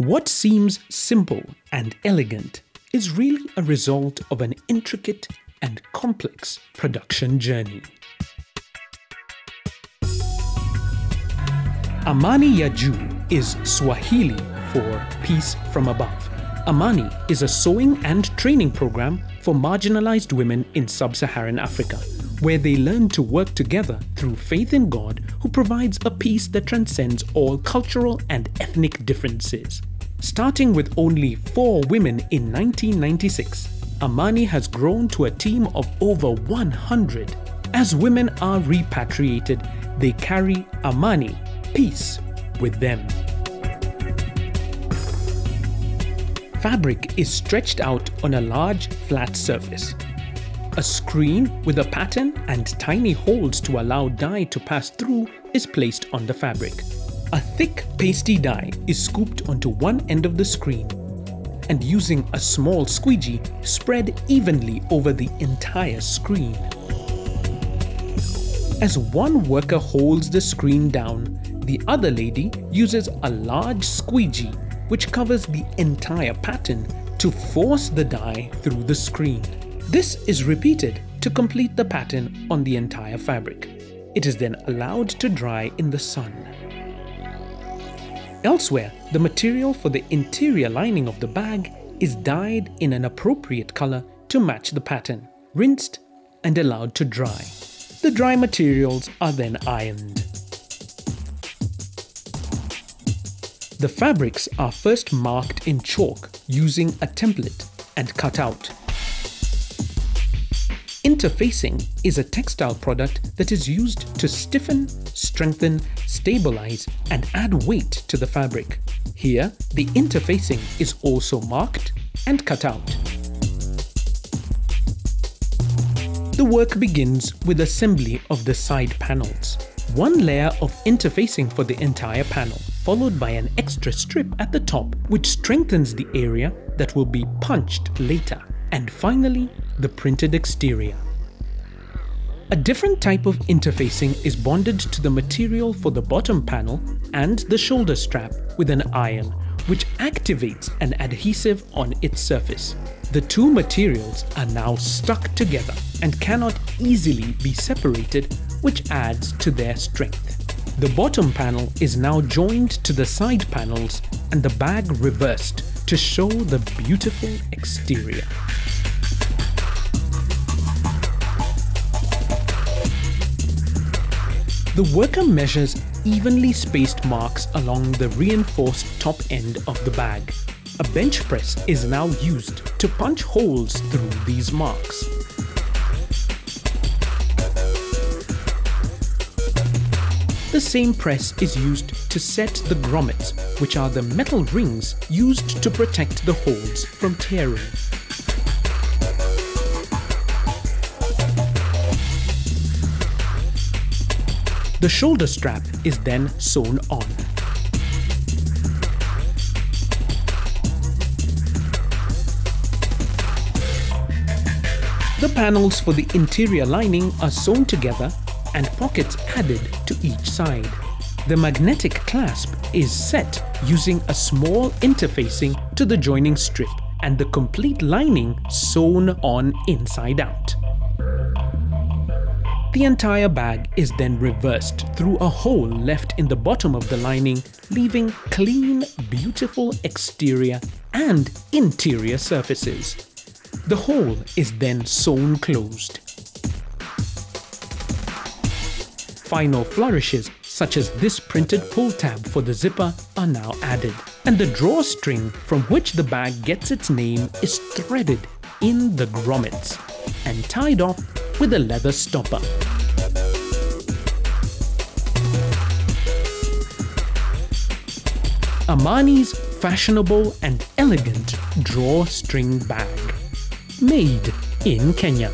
What seems simple and elegant is really a result of an intricate and complex production journey. Amani Yaju is Swahili for Peace from Above. Amani is a sewing and training program for marginalized women in sub-Saharan Africa, where they learn to work together through faith in God, who provides a peace that transcends all cultural and ethnic differences. Starting with only 4 women in 1996, Amani has grown to a team of over 100. As women are repatriated, they carry Amani, peace, with them. Fabric is stretched out on a large flat surface. A screen with a pattern and tiny holes to allow dye to pass through is placed on the fabric. A thick pasty dye is scooped onto one end of the screen and, using a small squeegee, spread evenly over the entire screen. As one worker holds the screen down, the other lady uses a large squeegee which covers the entire pattern to force the dye through the screen. This is repeated to complete the pattern on the entire fabric. It is then allowed to dry in the sun. Elsewhere, the material for the interior lining of the bag is dyed in an appropriate color to match the pattern, rinsed and allowed to dry. The dry materials are then ironed. The fabrics are first marked in chalk using a template and cut out. Interfacing is a textile product that is used to stiffen, strengthen, stabilize, and add weight to the fabric. Here, the interfacing is also marked and cut out. The work begins with assembly of the side panels. One layer of interfacing for the entire panel, followed by an extra strip at the top which strengthens the area that will be punched later, and finally the printed exterior. A different type of interfacing is bonded to the material for the bottom panel and the shoulder strap with an iron, which activates an adhesive on its surface. The two materials are now stuck together and cannot easily be separated, which adds to their strength. The bottom panel is now joined to the side panels and the bag reversed to show the beautiful exterior. The worker measures evenly spaced marks along the reinforced top end of the bag. A bench press is now used to punch holes through these marks. The same press is used to set the grommets, which are the metal rings used to protect the holes from tearing. The shoulder strap is then sewn on. The panels for the interior lining are sewn together and pockets added to each side. The magnetic clasp is set using a small interfacing to the joining strip and the complete lining sewn on inside out. The entire bag is then reversed through a hole left in the bottom of the lining, leaving clean, beautiful exterior and interior surfaces. The hole is then sewn closed. Final flourishes such as this printed pull tab for the zipper are now added, and the drawstring from which the bag gets its name is threaded in the grommets and tied off with a leather stopper. Amani's fashionable and elegant drawstring bag, made in Kenya.